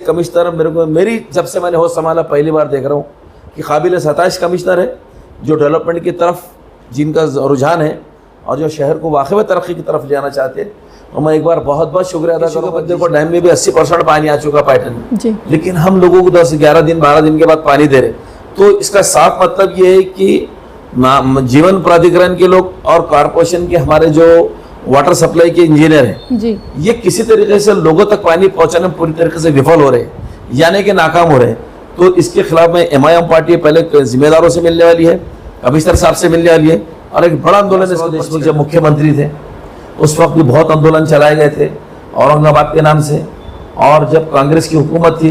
Commissioner मेरे को, मेरी जब से मैंने होश संभाला पहली बार देख रहा हूँ कि काबिल सताइश कमिश्नर है जो डेवलपमेंट की तरफ जिनका रुझान है और जो शहर को वाकई में तरक्की की तरफ ले आना चाहते हैं। और मैं एक बार बहुत बहुत शुक्रिया अदा करूँगा। देखो डैम में भी 80% पानी आ चुका पैटर्न में, लेकिन हम लोगों को 10-11 दिन 12 दिन के बाद पानी दे रहे। तो इसका साफ मतलब ये है कि जीवन प्राधिकरण के लोग और कॉर्पोरेशन के हमारे जो वाटर सप्लाई के इंजीनियर हैं जी, ये किसी तरीके से लोगों तक पानी पहुंचाने में पूरी तरीके से विफल हो रहे हैं, यानी कि नाकाम हो रहे हैं। तो इसके खिलाफ में MIM पार्टी पहले जिम्मेदारों से मिलने वाली है, कमिश्नर साहब से मिलने वाली है, और एक बड़ा आंदोलन इसको देश में जब मुख्यमंत्री थे उस वक्त भी बहुत आंदोलन चलाए गए थे औरंगाबाद के नाम से। और जब कांग्रेस की हुकूमत थी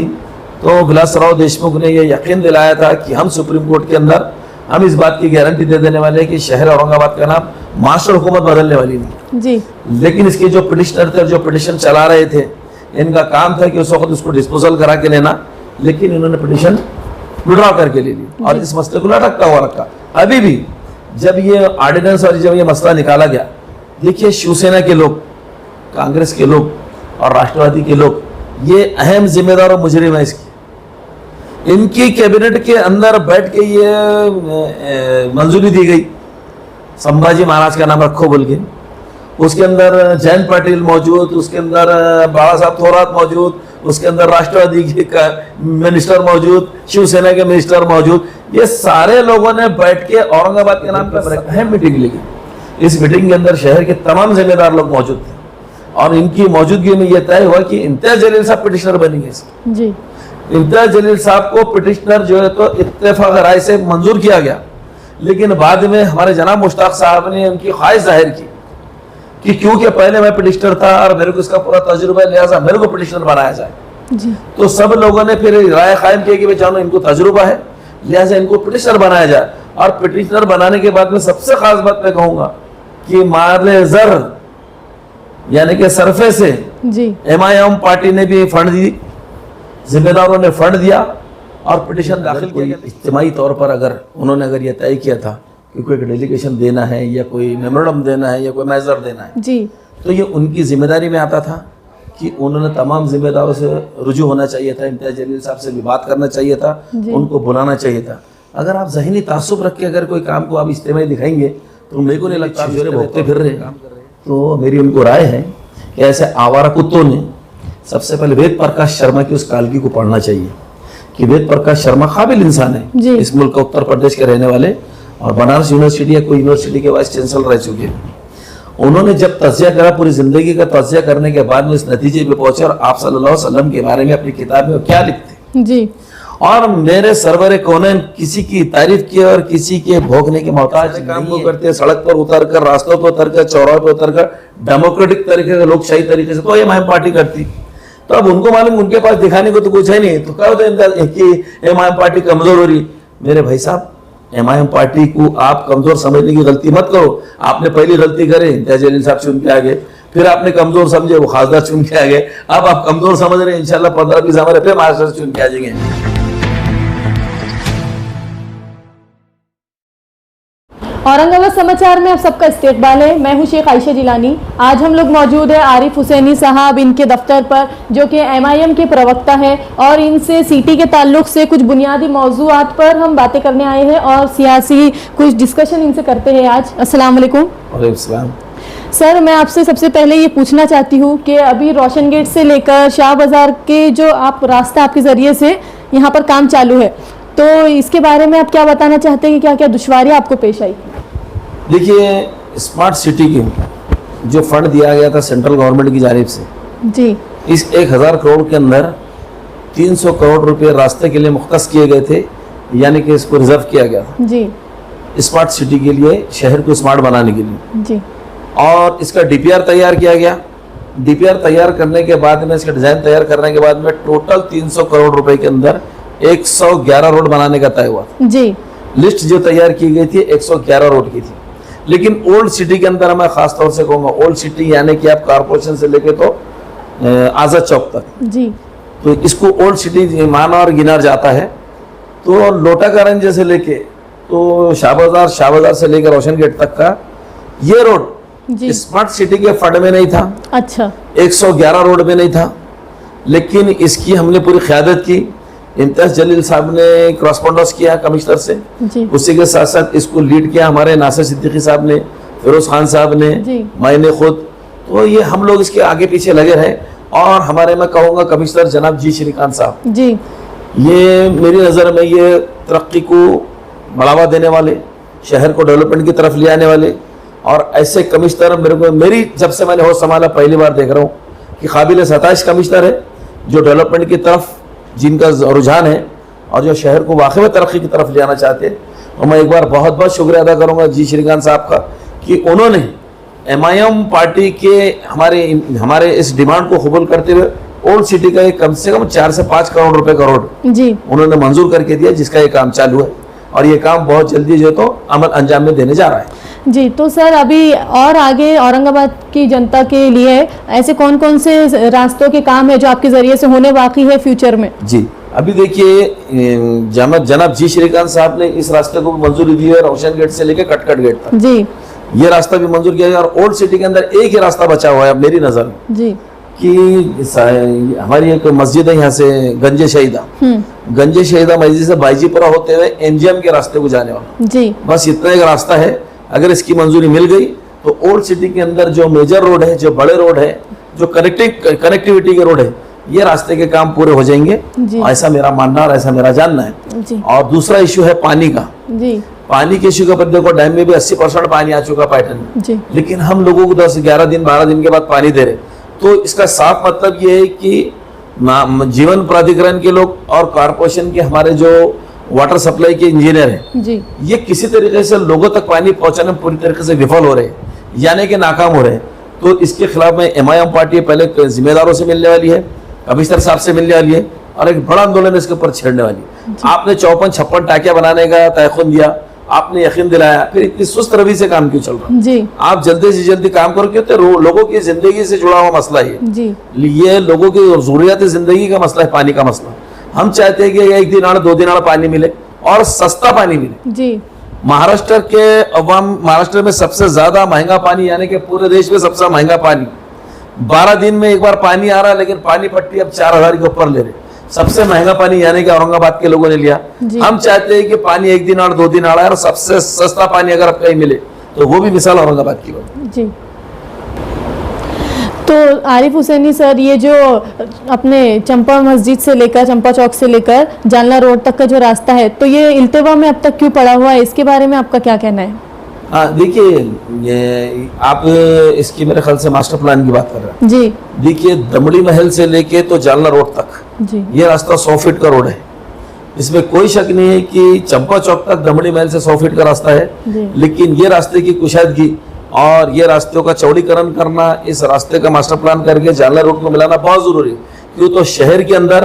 तो विलासराव देशमुख ने ये यकीन दिलाया था कि हम सुप्रीम कोर्ट के अंदर हम इस बात की गारंटी दे देने वाले हैं कि शहर औरंगाबाद का नाम मास्टर हुकूमत बदलने वाली नहीं जी। लेकिन इसके जो पिटिशनर थे, जो पिटिशन चला रहे थे, इनका काम था कि उस वक्त उसको डिस्पोजल करा के लेना, लेकिन इन्होंने पिटिशन विड्रॉ करके ले ली और इस मसले को लटकता हुआ रखा। अभी भी जब ये ऑर्डिनेंस और जब ये मसला निकाला गया, देखिए शिवसेना के लोग, कांग्रेस के लोग और राष्ट्रवादी के लोग ये अहम जिम्मेदार और मुजरिम है इसकी। इनकी कैबिनेट के अंदर बैठ के ये मंजूरी दी गई, संभाजी महाराज का नाम रखो बोल के, उसके अंदर जयंत पाटिल मौजूद, उसके अंदर बाला साहब थोरात मौजूद, उसके अंदर राष्ट्रवादी का मिनिस्टर मौजूद, शिवसेना के मिनिस्टर मौजूद, ये सारे लोगों ने बैठ के औरंगाबाद के नाम पर अहम मीटिंग ली। इस मीटिंग के अंदर शहर के तमाम जिम्मेदार लोग मौजूद थे और इनकी मौजूदगी में यह तय हुआ कि इम्तियाज जलील साहब पिटिशनर बनेंगे जी। इम्तियाज जलील साहब को पिटिशनर जो है तो इत्तेफाक राय से मंजूर किया गया, लेकिन बाद में हमारे जनाब मुश्ताक साहब ने उनकी ख्वाहिश जाहिर की कि क्योंकि पहले मैं पिटिशनर था और मेरे को इसका पूरा तजुर्बा है, लिहाजा मेरे को पिटिशनर बनाया जाए जी। तो सब लोगों ने फिर राय कायम की कि जानो इनको तजुर्बा है, लिहाजा इनको पिटिशनर बनाया जाए। और पिटिशनर बनाने के बाद में सबसे खास बात मैं कहूंगा कि मारले जर यानी कि सरफे से जी MIM पार्टी ने भी फंड दी, जिम्मेदारों ने फंड दिया और पिटिशन दाखिल किया। इज्तिमाई तौर पर अगर उन्होंने यह तय किया था कि कोई डेलीगेशन देना है या कोई मेमोरेंडम देना है या कोई मेजर देना है जी, तो ये उनकी जिम्मेदारी में आता था कि उन्होंने तमाम जिम्मेदारों से रुजू होना चाहिए था, इम्तियाज जलील साहब से भी बात करना चाहिए था, उनको बुलाना चाहिए था। अगर आप ज़हनी तासुब रख के अगर कोई काम को आप इज्तिमाई दिखाएंगे तो मेरे को नहीं लगता भोगते फिर रहे। तो मेरी उनको राय है कि ऐसे आवारा कुत्तों ने सबसे पहले वेद प्रकाश शर्मा की उस कालगी को पढ़ना चाहिए कि वेद प्रकाश शर्मा काबिल इंसान है, इस मुल्क उत्तर प्रदेश के रहने वाले और बनारस यूनिवर्सिटी या कोई यूनिवर्सिटी के वाइस चांसलर रह चुके हैं। उन्होंने जब तज्जिया करा, पूरी जिंदगी का तज्जिया करने के बाद में इस नतीजे पे पहुंचे और आप सल्लल्लाहु अलैहि वसल्लम के बारे में अपनी किताब में क्या लिखते जी। और मेरे सरवरे कौनैन किसी की तारीफ की और किसी के भोगने के मोहताज काम को करते हैं, सड़क पर उतर कर, रास्तों पर उतर कर, चौराहे पर उतर कर, डेमोक्रेटिक तरीके से, लोकशाही तरीके से, तो ये MIM पार्टी करती। तो अब उनको मालूम उनके पास दिखाने को तो कुछ है नहीं, तो क्या होता है कि MIM पार्टी कमजोर हो रही। मेरे भाई साहब, MIM पार्टी को आप कमजोर समझने की गलती मत करो। आपने पहली गलती करे, इम्तियाज जलील साहब चुन के आ गए, फिर आपने कमजोर समझे, वो खासदार चुन के आ गए, अब आप कमजोर समझ रहे हैं, इंशाल्लाह 15-20 हमारे फिर मास्टर चुन के आ जाएंगे। औरंगाबाद समाचार में आप सबका इस्तकबाल है। मैं हूं शेख आयशा जिलानी। आज हम लोग मौजूद है आरिफ हुसैनी साहब इनके दफ्तर पर, जो कि MIM के प्रवक्ता है, और इनसे सिटी के ताल्लुक से कुछ बुनियादी मौजूआत पर हम बातें करने आए हैं और सियासी कुछ डिस्कशन इनसे करते हैं आज। अस्सलाम वालेकुम। वालेकुम सलाम। सर, मैं आपसे सबसे पहले ये पूछना चाहती हूँ कि अभी रोशन गेट से लेकर शाह बाजार के जो आप रास्ता आपके ज़रिए से यहाँ पर काम चालू है, तो इसके बारे में आप क्या बताना चाहते हैं कि क्या क्या दुश्वारियाँ आपको पेश आई? देखिए, स्मार्ट सिटी की जो फंड दिया गया था सेंट्रल गवर्नमेंट की जानिब से जी, इस 1000 करोड़ के अंदर 300 करोड़ रुपए रास्ते के लिए मुख्तस किए गए थे, यानी कि इसको रिजर्व किया गया था जी, स्मार्ट सिटी के लिए, शहर को स्मार्ट बनाने के लिए जी। और इसका DPR तैयार किया गया। DPR तैयार करने के बाद में, इसका डिजाइन तैयार करने के बाद में टोटल 300 करोड़ रुपए के अंदर 111 रोड बनाने का तय हुआ जी। लिस्ट जो तैयार की गई थी 111 रोड की थी, लेकिन ओल्ड सिटी के अंदर मैं खास तौर से कहूँगा, ओल्ड सिटी यानी कि आप कारपोरेशन से लेके तो आज़ाद चौक तक जी, तो इसको ओल्ड सिटी माना और गिनार जाता है। तो लोटाकारंजे से लेके तो शाह बाजार से लेकर रोशन गेट तक का ये रोड स्मार्ट सिटी के फंड में नहीं था। अच्छा। 111 रोड में नहीं था। लेकिन इसकी हमने पूरी क़यादत की। इम्तियाज़ जलील साहब ने क्रॉसपॉन्डेंस किया कमिश्नर से, उसी के साथ साथ इसको लीड किया हमारे नासिर सिद्दीकी साहब ने, फिरोज खान साहब ने, मैंने खुद। तो ये हम लोग इसके आगे पीछे लगे रहे। और हमारे मैं कहूँगा कमिश्नर जनाब जी श्रीकांत साहब जी, ये मेरी नज़र में ये तरक्की को बढ़ावा देने वाले, शहर को डेवलपमेंट की तरफ ले आने वाले और ऐसे कमिश्नर मेरी जब से मैंने होश संभाला पहली बार देख रहा हूँ कि काबिल सताइश कमिश्नर है जो डेवलपमेंट की तरफ जिनका रुझान है और जो शहर को वाकई में तरक्की की तरफ ले आना चाहते हैं। और मैं एक बार बहुत बहुत शुक्रिया अदा करूँगा जी श्रीकांत साहब का कि उन्होंने MIM पार्टी के हमारे इस डिमांड को कबूल करते हुए ओल्ड सिटी का एक कम से कम 4 से 5 करोड़ रुपए का रोड जी उन्होंने मंजूर करके दिया, जिसका ये काम चालू है और ये काम बहुत जल्दी जो तो अमल अंजाम में देने जा रहा है जी। तो सर अभी और आगे औरंगाबाद की जनता के लिए ऐसे कौन कौन से रास्तों के काम है जो आपके जरिए से होने बाकी है फ्यूचर में? जी अभी देखिए जनाब जी श्रीकांत साहब ने इस रास्ते को मंजूरी दी है, रोशन गेट से लेकर कटकट गेट तक जी ये रास्ता भी मंजूर किया गया। और ओल्ड सिटी के अंदर एक ही रास्ता बचा हुआ है अब मेरी नजर में जी कि हमारी एक मस्जिद है यहाँ से गंजे शहीदा मस्जिद से बाईजीपुरा होते हुए NGM के रास्ते को जाने वाला जी, बस इतना एक रास्ता है। अगर इसकी मंजूरी मिल गई तो ओल्ड सिटी के अंदर जो मेजर रोड है, जो बड़े रोड है, जो कनेक्टिविटी के रोड है, ये रास्ते के काम पूरे हो जाएंगे, ऐसा मेरा मानना और ऐसा मेरा जानना है जी। और दूसरा इशू है पानी का जी, पानी के इशू के ऊपर देखो डैम में भी 80% पानी आ चुका पैटर्न में, लेकिन हम लोगों को 10-11 दिन 12 दिन के बाद पानी दे रहे। तो इसका साफ मतलब ये है कि जीवन प्राधिकरण के लोग और कॉर्पोरेशन के हमारे जो वाटर सप्लाई के इंजीनियर हैं जी, ये किसी तरीके से लोगों तक पानी पहुंचाने में पूरी तरीके से विफल हो रहे हैं, यानी कि नाकाम हो रहे हैं। तो इसके खिलाफ में MIM पार्टी पहले जिम्मेदारों से मिलने वाली है, कमिश्नर साहब से मिलने वाली है और एक बड़ा आंदोलन इसके ऊपर छेड़ने वाली है। आपने 54-56 टाकियां बनाने का तयखुन दिया, आपने यकीन दिलाया, फिर इतनी सुस्त रवि से काम क्यों चल रहा है जी? आप जल्दी से जल्दी काम करो, क्योंकि लोगों की जिंदगी से जुड़ा हुआ मसला है जी, ये लोगों की जरूरियात जिंदगी का मसला है, पानी का मसला। हम चाहते हैं कि एक दिन आड़ 2 दिन आड़ पानी मिले और सस्ता पानी मिले जी। महाराष्ट्र में सबसे ज्यादा महंगा पानी, यानी कि पूरे देश में सबसे महंगा पानी, 12 दिन में एक बार पानी आ रहा है, लेकिन पानी पट्टी अब 4000 के ऊपर ले रहे। सबसे महंगा पानी यानी कि औरंगाबाद के लोगों ने लिया। हम चाहते हैं कि पानी 1 दिन और 2 दिन आ रहा है और सबसे सस्ता पानी अगर अब कहीं मिले तो वो भी मिसाल औरंगाबाद की होगी जी। तो आरिफ हुसैनी सर, ये जो अपने चंपा मस्जिद से लेकर चंपा चौक से लेकर जालना रोड तक का जो रास्ता है, तो ये इल्तिवा में अब तक क्यों पड़ा हुआ है, इसके बारे में आपका क्या कहना है? देखिए आप इसकी मेरे ख्याल से मास्टर प्लान की बात कर रहे हैं जी। देखिए दमड़ी महल से लेके तो जालना रोड तक जी, ये रास्ता 100 फीट का रोड है, इसमें कोई शक नहीं है कि चंपा चौक तक दमड़ी महल से 100 फीट का रास्ता है, लेकिन ये रास्ते की कुशादगी और ये रास्तों का चौड़ीकरण करना, इस रास्ते का मास्टर प्लान करके जालना रोड को मिलाना बहुत जरूरी है। क्यों तो शहर के अंदर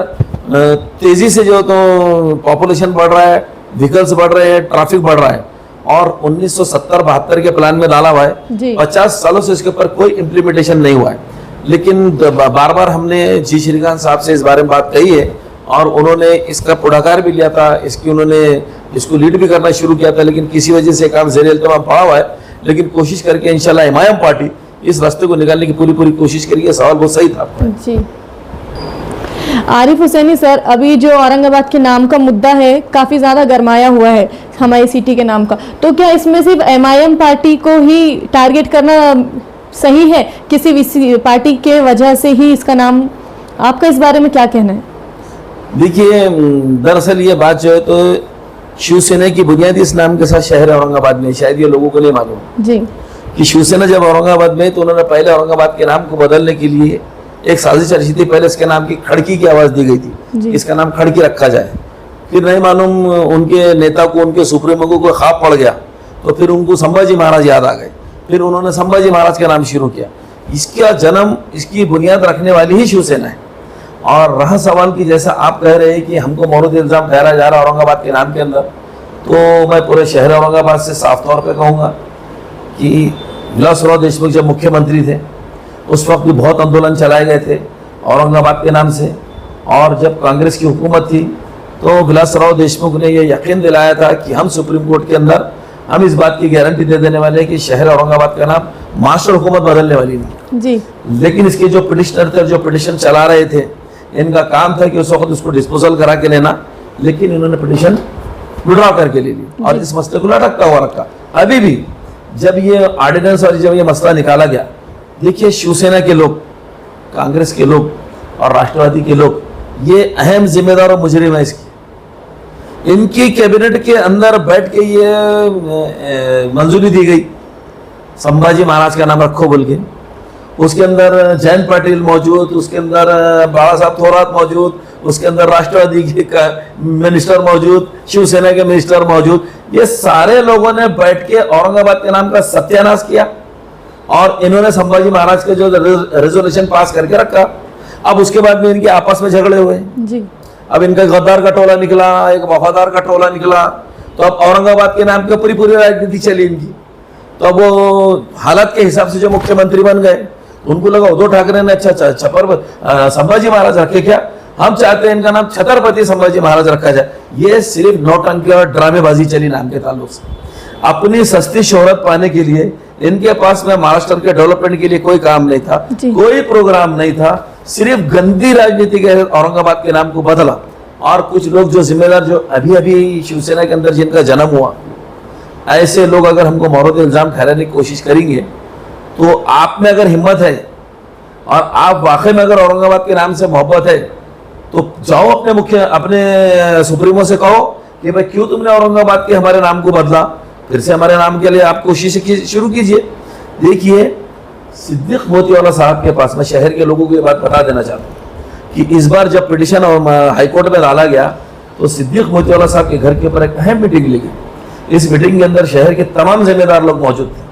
तेजी से जो तो पॉपुलेशन बढ़ रहा है, व्हीकल्स बढ़ रहे हैं, ट्रैफिक बढ़ रहा है और 1970-72 के प्लान में डाला हुआ है, 50 सालों से इसके ऊपर कोई इम्प्लीमेंटेशन नहीं हुआ है। लेकिन बार बार हमने जी श्रीकांत साहब से इस बारे में बात कही है और उन्होंने इसका पुढाकार भी लिया था, उन्होंने इसको लीड भी करना शुरू किया था, लेकिन किसी वजह से काम ज़ेरे इल्तिमाम पड़ा हुआ है। लेकिन कोशिश करके इंशाल्लाह MIM पार्टी इस रास्ते को निकालने की पूरी कोशिश करेगी। सवाल बहुत सही था जी। आरिफ हुसैनी सर, अभी जो औरंगाबाद के नाम का मुद्दा है काफ़ी ज़्यादा गरमाया हुआ है हमारी सिटी के नाम का, तो क्या इसमें सिर्फ MIM पार्टी को ही टारगेट करना सही है? किसी पार्टी के वजह से ही इसका नाम, आपका इस बारे में क्या कहना है? देखिए दरअसल ये बात जो है तो शिवसेना की बुनियादी इस नाम के साथ शहर औरंगाबाद में, शायद ये लोगों को नहीं मालूम जी कि शिवसेना जब औरंगाबाद में तो उन्होंने पहले औरंगाबाद के नाम को बदलने के लिए एक साजिश रची थी। पहले इसके नाम की खड़की की आवाज दी गई थी, इसका नाम खड़की रखा जाए। फिर नहीं मालूम उनके नेता को, उनके सुप्रीमो को कोई ख्वाब पड़ गया तो फिर उनको संभाजी महाराज याद आ गए, फिर उन्होंने संभाजी महाराज का नाम शुरू किया। इसका जन्म, इसकी बुनियाद रखने वाली ही शिवसेना है। और रहा सवाल कि जैसा आप कह रहे हैं कि हमको मौरूद इल्ज़ाम ठहराया जा रहा है औरंगाबाद के नाम के अंदर, तो मैं पूरे शहर औरंगाबाद से साफ तौर पे कहूँगा कि विलासराव देशमुख जब मुख्यमंत्री थे उस वक्त भी बहुत आंदोलन चलाए गए थे औरंगाबाद के नाम से, और जब कांग्रेस की हुकूमत थी तो विलासराव देशमुख ने यह यकीन दिलाया था कि हम सुप्रीम कोर्ट के अंदर हम इस बात की गारंटी दे देने वाले हैं कि शहर औरंगाबाद का नाम मास्टर हुकूमत बदलने वाली नहीं जी। लेकिन इसके जो पिटिशनर थे, जो पिटिशन चला रहे थे, इनका काम था कि उस वक्त उसको डिस्पोजल करा के लेना, लेकिन इन्होंने पिटिशन विड्रॉ करके ले ली और इस मसले को लटकता हुआ रखा। अभी भी जब ये ऑर्डिनेंस और जब ये मसला निकाला गया, देखिए शिवसेना के लोग, कांग्रेस के लोग और राष्ट्रवादी के लोग ये अहम जिम्मेदार और मुजरिम है इसकी। इनकी कैबिनेट के अंदर बैठ के ये मंजूरी दी गई, संभाजी महाराज का नाम रखो बोल के, उसके अंदर जयंत पाटिल मौजूद, उसके अंदर बाबा साहब थोरात मौजूद, उसके अंदर राष्ट्रवादी के मिनिस्टर मौजूद, शिवसेना के मिनिस्टर मौजूद, ये सारे लोगों ने बैठ के औरंगाबाद के नाम का सत्यानाश किया और इन्होंने संभाजी महाराज के जो रेजोल्यूशन पास करके रखा। अब उसके बाद में इनके आपस में झगड़े हुए जी। अब इनका गद्दार का टोला निकला, एक वफादार का टोला निकला, तो अब औरंगाबाद के नाम के पूरी राजनीति चली इनकी। तो अब वो हालात के हिसाब से जो मुख्यमंत्री बन गए, उनको लगा उद्धव ठाकरे ने अच्छा छपर संभाजी महाराज रखे क्या, हम चाहते हैं इनका नाम छत्रपति संभाजी महाराज रखा जाए। ये सिर्फ नौटंकी और ड्रामेबाजी चली नाम के ताल्लुक से। अपनी सस्ती शोहरत पाने के लिए इनके पास में महाराष्ट्र के डेवलपमेंट के लिए कोई काम नहीं था, कोई प्रोग्राम नहीं था, सिर्फ गंदी राजनीति के औरंगाबाद के नाम को बदला। और कुछ लोग जो जिम्मेदार, जो अभी अभी शिवसेना के अंदर जिनका जन्म हुआ, ऐसे लोग अगर हमको मौत इल्जाम ठहराने की कोशिश करेंगे, तो आप में अगर हिम्मत है और आप वाकई में अगर औरंगाबाद के नाम से मोहब्बत है, तो जाओ अपने सुप्रीमो से कहो कि भाई क्यों तुमने औरंगाबाद के हमारे नाम को बदला, फिर से हमारे नाम के लिए आप कोशिश शुरू कीजिए। देखिए सिद्दीक मोतीवाला साहब के पास, मैं शहर के लोगों को ये बात बता देना चाहता हूँ कि इस बार जब पिटिशन हाईकोर्ट में डाला गया, तो सिद्दीक मोतीवाला साहब के घर के ऊपर एक अहम मीटिंग ली गई। इस मीटिंग के अंदर शहर के तमाम जिम्मेदार लोग मौजूद थे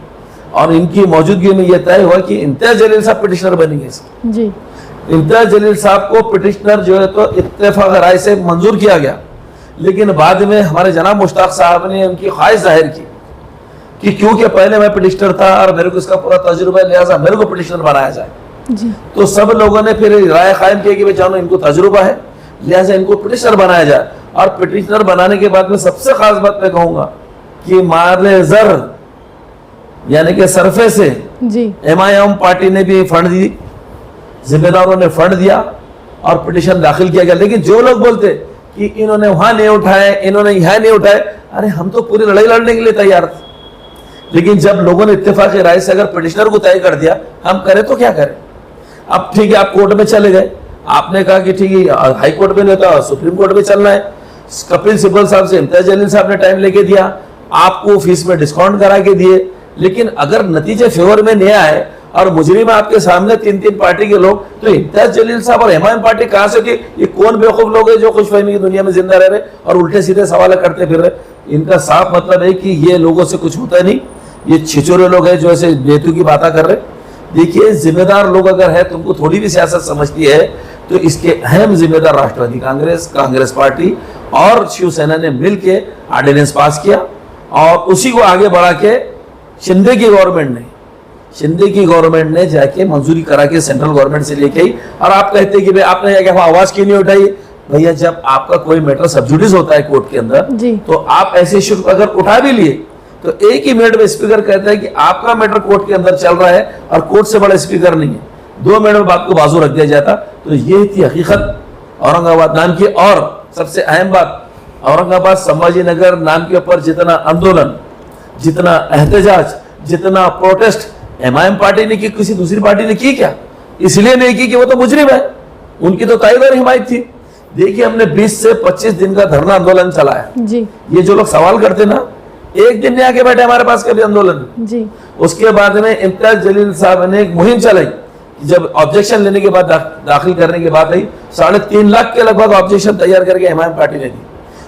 और इनकी मौजूदगी में यह तय हुआ कि इम्तियाज जलील साहब पिटिशनर बनेंगे इसके जी। इम्तियाज जलील साहब को पिटिशनर जो है तो इत्तेफाक राय से मंजूर किया गया, लेकिन बाद में हमारे जनाब मुश्ताक साहब ने उनकी ख्वाहिश जाहिर की कि क्योंकि पहले मैं पिटिशनर था और मेरे को इसका पूरा तजुर्बा है, लिहाजा मेरे को पिटिशनर बनाया जाए जी। तो सब लोगों ने फिर राय कायम की कि भाई जानो इनको तजुर्बा है, लिहाजा इनको पिटिशनर बनाया जाए। और पिटिशनर बनाने के बाद में सबसे खास बात मैं कहूंगा कि मारले जर यानी कि सरफे से MIM पार्टी ने भी फंड दी, जिम्मेदारों ने फंड दिया और पिटिशन दाखिल किया गया। लेकिन जो लोग बोलते कि इन्होंने वहां नहीं उठाए, इन्होंने यहां नहीं उठाए, अरे हम तो पूरी लड़ाई लड़ने के लिए तैयार थे, लेकिन जब लोगों ने इत्तेफाक राय से अगर पिटिशनर को तय कर दिया, हम करें तो क्या करें। अब ठीक है, आप कोर्ट में चले गए, आपने कहा कि ठीक है हाई कोर्ट में नहीं होता, सुप्रीम कोर्ट में चलना है। कपिल सिब्बल साहब से इम्तियाज जलील साहब ने टाइम लेके दिया, आपको फीस में डिस्काउंट करा के दिए, लेकिन अगर नतीजे फेवर में नहीं आए और मुजरिम आपके सामने 3 पार्टी के लोग, तो इम्तियाज जलील साहब और MIM पार्टी कहां से, ये कौन बेवकूफ लोग हैं जो खुशफहमी की दुनिया में जिंदा रह रहे और उल्टे सीधे सवाल करते फिर रहे। इनका साफ मतलब है कि ये लोगों से कुछ होता नहीं, ये छिचोरे लोग हैं जो ऐसे बेतु की बातें कर रहे। देखिए जिम्मेदार लोग अगर है, तुमको थोड़ी भी सियासत समझती है, तो इसके अहम जिम्मेदार राष्ट्रवादी कांग्रेस पार्टी और शिवसेना ने मिलकर ऑर्डिनेंस पास किया और उसी को आगे बढ़ा के शिंदे की गवर्नमेंट ने जाके मंजूरी करा के सेंट्रल गवर्नमेंट से लेके आई। और आप कहते कि भाई आपने क्या आवाज क्यों नहीं उठाई। भैया जब आपका कोई मैटर सब्जुडिस होता है कोर्ट के अंदर, तो आप ऐसे इश्यू अगर उठा भी लिए, तो एक ही मिनट में स्पीकर कहता है कि आपका मैटर कोर्ट के अंदर चल रहा है और कोर्ट से बड़ा स्पीकर नहीं है, 2 मिनट में बात को बाजू रख दिया जाता। तो ये थी हकीकत औरंगाबाद नाम की। और सबसे अहम बात, औरंगाबाद संभाजी नगर नाम के ऊपर जितना आंदोलन, जितना एहतजाज, जितना प्रोटेस्ट MIM पार्टी ने की, किसी दूसरी पार्टी ने की क्या? इसलिए नहीं की कि वो तो मुजरिम है, उनकी तो तायद और हिमायत थी। देखिए हमने 20 से 25 दिन का धरना आंदोलन चलाया जी। ये जो लोग सवाल करते ना, एक दिन नहीं आके बैठे हमारे पास कभी आंदोलन जी। उसके बाद में इम्तियाज जलील साहब ने एक मुहिम चलाई, जब ऑब्जेक्शन लेने के बाद दाखिल करने के बाद आई, 3.5 लाख के लगभग ऑब्जेक्शन तैयार करके MIM पार्टी ने दी।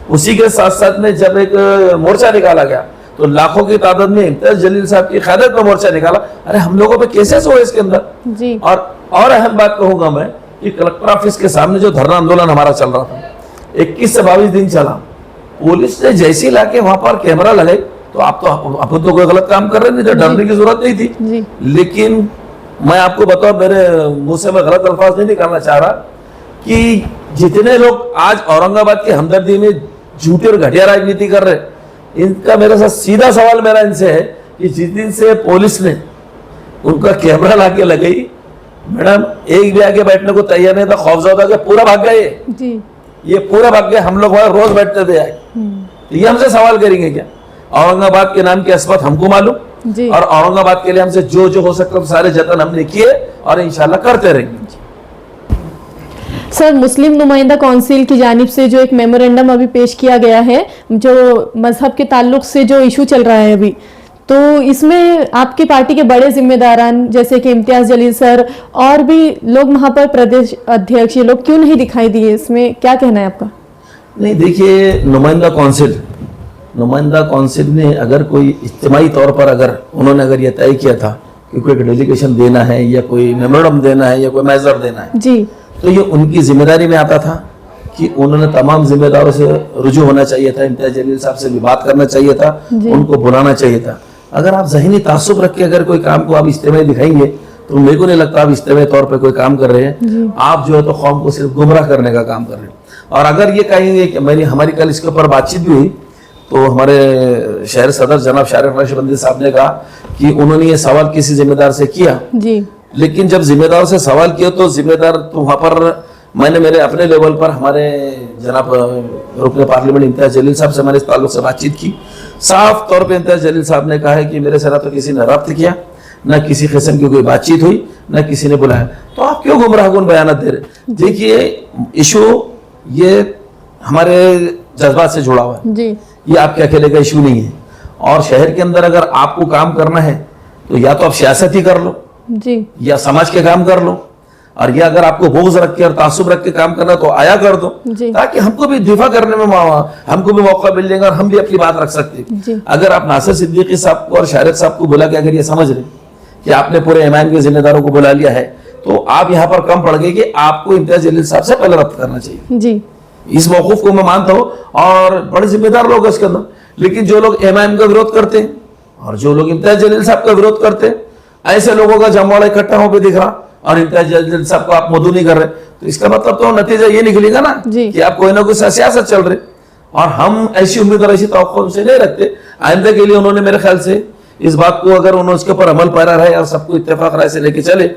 उसी के साथ साथ में जब एक मोर्चा निकाला गया, तो लाखों की तादाद में इम्तियाज जलील साहब की क़यादत में मोर्चा निकाला। अरे हम लोगों पे केसेस हुए इसके अंदर जी। और अहम बात कहूंगा मैं कि कलेक्टर ऑफिस के सामने जो धरना आंदोलन हमारा चल रहा था, 21 से 22 दिन चला। पुलिस ने जैसे लाके वहां पर कैमरा लगाई, तो आप तो कोई गलत काम कर रहे नहीं थे, डरने की जरूरत नहीं थी। लेकिन मैं आपको बताऊं, मेरे मुंह से मैं गलत अल्फाज नहीं निकालना चाह रहा, कि जितने लोग आज औरंगाबाद की हमदर्दी में झूठी और घटिया राजनीति कर रहे, इनका मेरे साथ सीधा सवाल मेरा इनसे है कि जिस दिन से पुलिस ने उनका कैमरा लाके लगाई, मैडम एक भी आगे बैठने को तैयार नहीं था, खौफजदा के पूरा भाग गए जी। ये पूरा भाग गए। हम लोग वहां रोज बैठते थे आगे, तो ये हमसे सवाल करेंगे क्या? औरंगाबाद के नाम की अस्मत हमको मालूम जी। और औरंगाबाद के लिए हमसे जो जो हो सकता सारे जतन हमने किए और इंशाल्लाह करते रहेंगे। सर, मुस्लिम नुमाइंदा काउंसिल की जानिब से जो एक मेमोरेंडम अभी पेश किया गया है, जो मजहब के ताल्लुक से जो इशू चल रहा है अभी, तो इसमें आपकी पार्टी के बड़े जिम्मेदारान जैसे कि इम्तियाज जलील सर और भी लोग वहाँ पर प्रदेश अध्यक्ष, ये लोग क्यों नहीं दिखाई दिए? इसमें क्या कहना है आपका? नहीं देखिए, नुमाइंदा काउंसिल ने अगर कोई इज्तिमाई तौर पर अगर उन्होंने यह तय किया था कि कोई डेलीगेशन देना है या कोई मेमोरेंडम देना है या कोई मेजर देना है, जी, तो ये उनकी जिम्मेदारी में आता था कि उन्होंने तमाम जिम्मेदारों से रुजू होना चाहिए था, इम्तियाज जलील साहब से भी बात करना चाहिए था, उनको बुलाना चाहिए था। अगर आप जहनी तासुब रख के अगर कोई काम को आप इज्तिमाई दिखाएंगे तो मेरे को नहीं लगता आप इज्तिमाई तौर पे कोई काम कर रहे हैं। आप जो है तो कौम को सिर्फ गुमराह करने का काम कर रहे हैं। और अगर ये कहेंगे कि हमारी कल इसके ऊपर बातचीत भी हुई, तो हमारे शहर सदर जनाब शारिक नक्शबंदी साहब ने कहा कि उन्होंने ये सवाल किसी जिम्मेदार से किया जी, लेकिन जब जिम्मेदार से सवाल किया तो जिम्मेदार तो वहां पर मैंने मेरे अपने लेवल पर हमारे जनाब रुकने पार्लियामेंट इम्तियाज जलील साहब से मैंने इस ताल्लुक से बातचीत की। साफ तौर पे इम्तियाज जलील साहब ने कहा है कि मेरे से ना तो किसी ने रब्त किया, ना किसी किस्म की कोई बातचीत हुई, ना किसी ने बुलाया, तो आप क्यों गुमराहकुन बयान दे रहे? देखिए, इशू ये हमारे जज्बात से जुड़ा हुआ है जी, ये आपके अकेले का इशू नहीं है। और शहर के अंदर अगर आपको काम करना है तो या तो आप सियासत ही कर लो जी, या समाज के काम कर लो, और ये अगर आपको बोझ रख के और तासुब रख के काम करना तो आया कर दो, ताकि हमको भी दिफा करने में हमको भी मौका मिल जाएगा और हम भी अपनी बात रख सकते हैं। अगर आप नासिर सिद्दीकी साहब को और शारिक साहब को बुला के अगर ये समझ रहे कि आपने पूरे इमाम के जिम्मेदारों को बुला लिया है, तो आप यहाँ पर कम पड़ गए कि आपको इम्तियाज जलील साहब से पहले रब्त करना चाहिए जी। इस मौकूफ को मैं मानता हूँ और बड़े जिम्मेदार लोग हैं इसके अंदर। लेकिन जो लोग इमाम का विरोध करते हैं और जो लोग इम्तियाज जलील साहब का विरोध करते हैं, ऐसे लोगों का जमवाड़ा इकट्ठा हो पे दिख रहा और इम्तियाज जलील साहब को आप मदू नहीं कर रहे, तो इसका मतलब तो नतीजा ये निकलेगा ना कि आप कोई ना कोई सियासत चल रहे। और हम ऐसी उम्मीद और ऐसी तवक्को उनसे नहीं रखते। आइंदा के लिए उन्होंने मेरे ख्याल से इस बात को अगर उन्होंने उसके ऊपर अमल पैरा रहे और सबको इत्तेफाक राय से लेके चले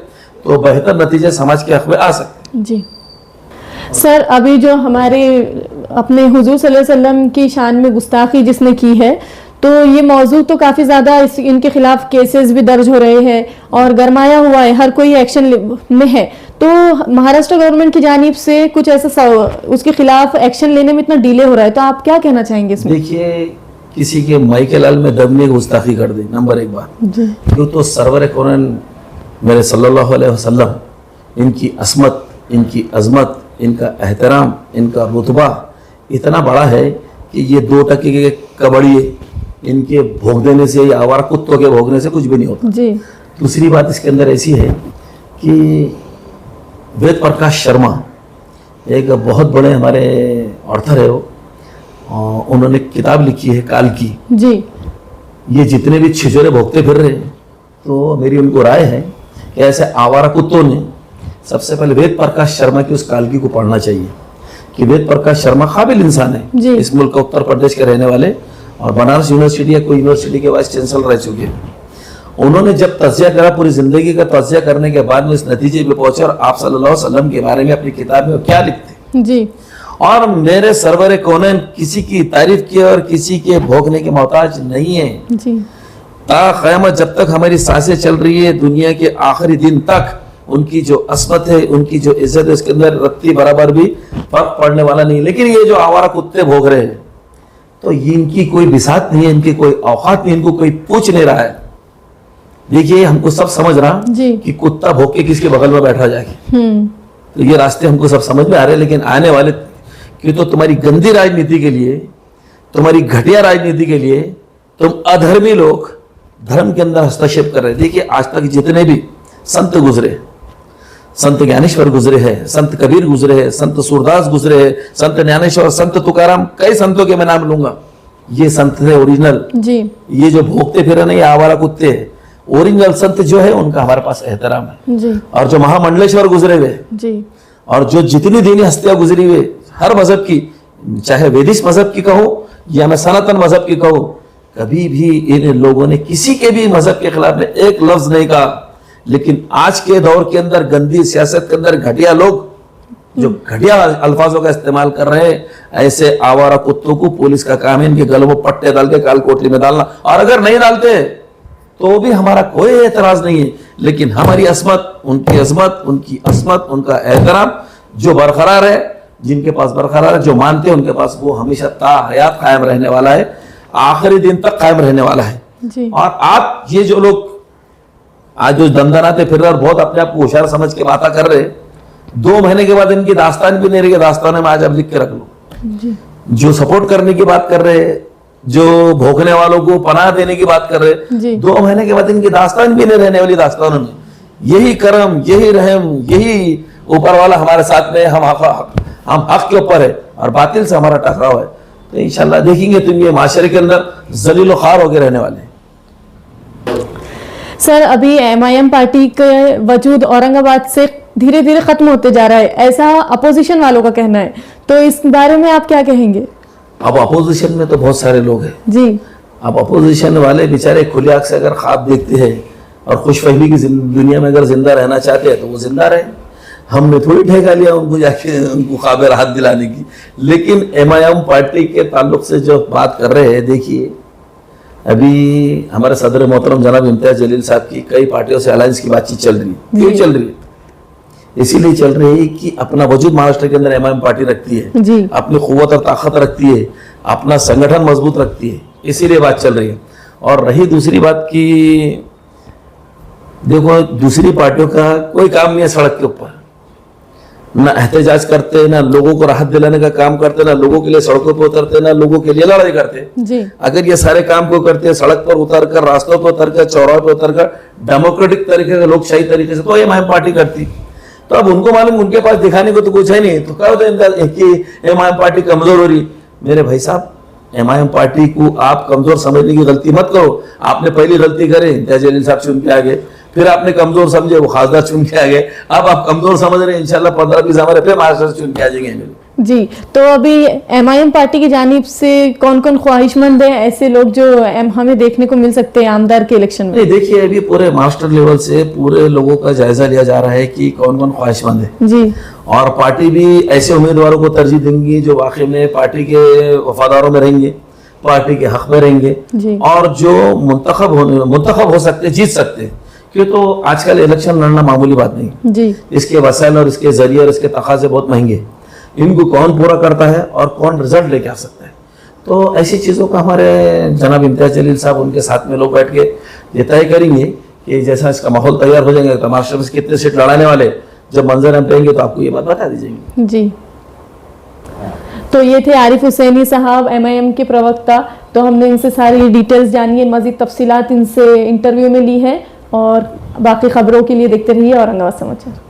तो बेहतर नतीजे समाज के हक में आ सकते जी। सर, अभी जो हमारे अपने हुजूर सल्लल्लाहु अलैहि वसल्लम की शान में गुस्ताखी जिसने की है, तो ये मौजू तो काफ़ी ज़्यादा इनके खिलाफ केसेस भी दर्ज हो रहे हैं और गरमाया हुआ है, हर कोई एक्शन में है। तो महाराष्ट्र गवर्नमेंट की जानिब से कुछ ऐसा उसके खिलाफ एक्शन लेने में इतना डिले हो रहा है, तो आप क्या कहना चाहेंगे इसमें? देखिए, किसी के माई के लाल में दम में गुस्ताखी कर दी, नंबर एक बात। क्यों तो सरवर कौरन मेरे सल्लल्लाहु अलैहि वसल्लम, इनकी असमत, इनकी अजमत, इनका एहतराम, इनका रुतबा इतना बड़ा है कि ये 2 टके के कबड़िए इनके भोग देने से या आवारा कुत्तों के भोगने से कुछ भी नहीं होता जी। दूसरी बात इसके अंदर ऐसी है कि वेद प्रकाश शर्मा एक बहुत बड़े हमारे ऑर्थर है, वो उन्होंने किताब लिखी है काल की जी। ये जितने भी छिजोरे भोगते फिर रहे हैं, तो मेरी उनको राय है कि ऐसे आवारा कुत्तों ने सबसे पहले वेद प्रकाश शर्मा की उस कालकी को पढ़ना चाहिए कि वेद प्रकाश शर्मा काबिल इंसान है, इस मुल्क उत्तर प्रदेश के रहने वाले और बनारस यूनिवर्सिटी या कोई यूनिवर्सिटी के वाइस चांसलर रह चुके हैं। उन्होंने जब तज्जिया करा, पूरी जिंदगी का तज्जिया करने के बाद में इस नतीजे पे पहुंचे और आप सल्लल्लाहु अलैहि वसल्लम के बारे में अपनी किताब में क्या लिखते जी। और मेरे सरवर कौनैन किसी की तारीफ की और किसी के भोगने के मोहताज नहीं है जी। क़यामत जब तक हमारी सांसें चल रही है, दुनिया के आखिरी दिन तक उनकी जो असमत है, उनकी जो इज्जत है, उसके अंदर रत्ती बराबर भी फर्क पड़ने वाला नहीं। लेकिन ये जो आवारा कुत्ते भोग रहे हैं, तो इनकी कोई बिसात नहीं है, इनकी कोई औकात नहीं, इनको कोई पूछ नहीं रहा है। देखिए, हमको सब समझ रहा कि कुत्ता भोग के किसके बगल में बैठा जाएगा, तो ये रास्ते हमको सब समझ में आ रहे हैं। लेकिन आने वाले कि तो तुम्हारी गंदी राजनीति के लिए, तुम्हारी घटिया राजनीति के लिए तुम अधर्मी लोग धर्म के अंदर हस्तक्षेप कर रहे हैं। देखिए, आज तक जितने भी संत गुजरे, संत ज्ञानेश्वर गुजरे हैं, संत कबीर गुजरे हैं, संत सूरदास गुजरे हैं, संत ज्ञानेश्वर, संत तुकाराम, कई संतों के मैं नाम लूंगा। ये संत थे ओरिजिनल जी। ये जो भोगते फिर नहीं आवारा कुत्ते हैं, ओरिजिनल संत जो है उनका हमारे पास एहतराम है जी। और जो महामंडलेश्वर गुजरे हुए जी, और जो जितनी दीनी हस्तियां गुजरी हुए हर मजहब की, चाहे वेदिक मजहब की कहो या मैं सनातन मजहब की कहूँ, कभी भी इन लोगों ने किसी के भी मजहब के खिलाफ में एक लफ्ज नहीं कहा, लेकिन आज के दौर के अंदर गंदी सियासत के अंदर घटिया लोग जो घटिया अल्फाजों का इस्तेमाल कर रहे हैं, ऐसे आवारा कुत्तों को पुलिस का काम है इनके गलों में पट्टे डाल के काल कोठरी में डालना, और अगर नहीं डालते तो भी हमारा कोई एतराज नहीं है, लेकिन हमारी असमत, उनकी अजमत, उनकी असमत, उनका एहतराम जो बरकरार है, जिनके पास बरकरार है, जो मानते हैं उनके पास, वो हमेशा ता हयात कायम रहने वाला है, आखिरी दिन तक कायम रहने वाला है जी। और आप ये जो लोग आज जो दंदनाते फिर रहे और बहुत अपने आप को होशियार समझ के बातें कर रहे, 2 महीने के बाद इनकी दास्तान भी नहीं रही, दास्तान में आज आप लिख के रख लो जी। जो सपोर्ट करने की बात कर रहे, जो भोगने वालों को पनाह देने की बात कर रहे, जी। 2 महीने के बाद इनकी दास्तान भी नहीं रहने वाली दास्तानों में। यही करम, यही रहम, यही ऊपर वाला हमारे साथ में, हम हक के ऊपर है और बातिल से हमारा टकराव है। तो इंशाल्लाह देखेंगे तुम ये माशरे के अंदर जलील खार होकर रहने वाले हैं। सर, अभी MIM पार्टी के वजूद औरंगाबाद से धीरे धीरे खत्म होते जा रहा है, ऐसा अपोजिशन वालों का कहना है, तो इस बारे में आप क्या कहेंगे? अब अपोजिशन में तो बहुत सारे लोग हैं जी। अब अपोजिशन वाले बेचारे खुले आंख से अगर ख्वाब देखते हैं और खुशफहमी की दुनिया में अगर जिंदा रहना चाहते हैं तो वो जिंदा रहे, हमने थोड़ी ठेका लिया उनको जाके उनको ख्वाब राहत दिलाने की। लेकिन MIM पार्टी के ताल्लुक से जो बात कर रहे हैं, देखिए अभी हमारे सदर मोहतरम जनाब इम्तियाज जलील साहब की कई पार्टियों से अलायंस की बातचीत चल रही है। क्यों चल रही है? इसीलिए चल रही है कि अपना वजूद महाराष्ट्र के अंदर MIM पार्टी रखती है जी। अपनी कुव्वत और ताकत रखती है, अपना संगठन मजबूत रखती है, इसीलिए बात चल रही है। और रही दूसरी बात की, देखो दूसरी पार्टियों का कोई काम नहीं है सड़क के ऊपर, ना एहतजाज करते, ना लोगों को राहत दिलाने का काम करते, ना लोगों के लिए सड़कों पर उतरते, ना लोगों के लिए लड़ाई करते जी। अगर ये सारे काम को करते, सड़क पर उतर कर, रास्तों पर उतर कर, चौराहे पर उतर कर, डेमोक्रेटिक तरीके से, लोकशाही तरीके से, तो ये MIM पार्टी करती। तो अब उनको मालूम उनके पास दिखाने को तो कुछ है नहीं, तो क्या होता है कि MIM पार्टी कमजोर हो रही। मेरे भाई साहब, MIM पार्टी को आप कमजोर समझने की गलती मत करो। आपने पहली गलती करे, इम्तियाज जलील साहब चुन के आ गए, फिर आपने कमजोर समझे, वो खासदार चुन के आ गए, अब आप कमजोर समझ रहे हैं, इंशाल्लाह 15-20 हमारे फिर महाराष्ट्र से चुन के आ जाएंगे। जी, तो अभी MIM पार्टी की जानिब से कौन कौन ख्वाहिशमंद है ऐसे लोग जो हमें देखने को मिल सकते हैं आमदार के इलेक्शन में? नहीं, देखिए अभी पूरे मास्टर लेवल से पूरे लोगों का जायजा लिया जा रहा है कि कौन कौन ख्वाहिशमंद है जी। और पार्टी भी ऐसे उम्मीदवारों को तरजीह देंगी जो वाकई में पार्टी के वफादारों में रहेंगे, पार्टी के हक में रहेंगे जी। और जो मुंतखब हो सकते, जीत सकते, क्यों तो आजकल इलेक्शन लड़ना मामूली बात नहीं जी। इसके वसाइल और इसके जरिए और इसके तकाजे बहुत महंगे, इनको कौन पूरा करता है और कौन रिजल्ट लेके आ सकता है। तो ऐसी चीज़ों का हमारे जनाब इम्तियाज जलील साहब उनके साथ में लोग बैठ के ये तय करेंगे कि जैसा इसका माहौल तैयार हो जाएंगे, महाराष्ट्र में कितने सीट लड़ाने वाले, जब मंजर हम पेंगे तो आपको ये बात बता दी जाएगी जी। तो ये थे आरिफ हुसैनी साहब, MIM के प्रवक्ता। तो हमने इनसे सारी डिटेल्स जानी है, मज़ीद तफसीलात इनसे इंटरव्यू में ली है, और बाकी खबरों के लिए देखते रहिए औरंगाबाद समाचार।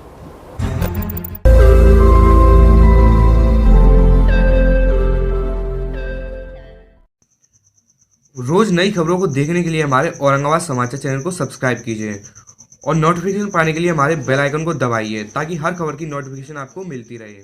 रोज नई खबरों को देखने के लिए हमारे औरंगाबाद समाचार चैनल को सब्सक्राइब कीजिए और नोटिफिकेशन पाने के लिए हमारे बेल आइकन को दबाइए ताकि हर खबर की नोटिफिकेशन आपको मिलती रहे।